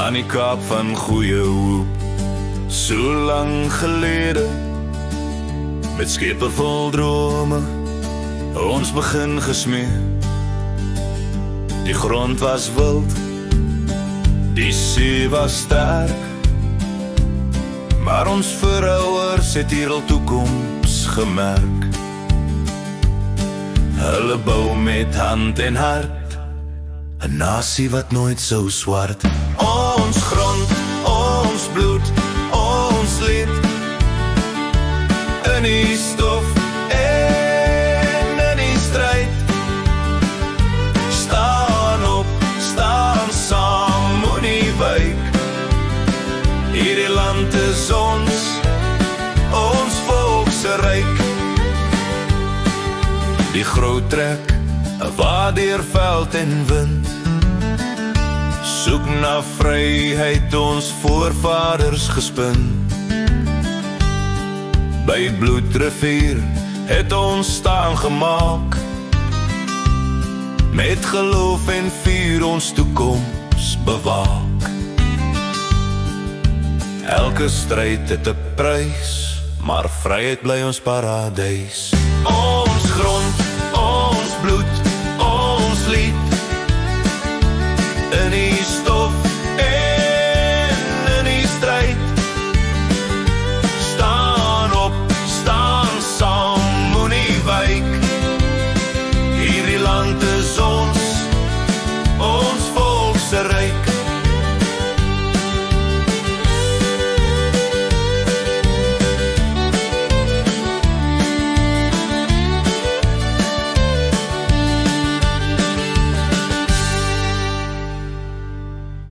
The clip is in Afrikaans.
aan die Kaap van Goeie Hoop. So lang gelede, met skepe vol drome, ons begin gesmee. Die grond was wild, die see was sterk, maar ons voorouers het hier al toekoms gemerk. Hulle bou met hand en hart, 'n nasie wat nooit sou swart. Ons grond, ons bloed, ons lied, in die stof en in die stryd. Staan op, staan saam, moenie wyk. Hierdie land is ons volk se ryk. Die groot trek, waardeur veld en wind, soek na vryheid ons voorvaders gespin. By Bloedrivier het ons staan gemaak, met geloof en vuur ons toekoms bewaak. Elke stryd het 'n prys, maar vryheid bly ons paradys. Ons grond, ons bloed, ons lied, in die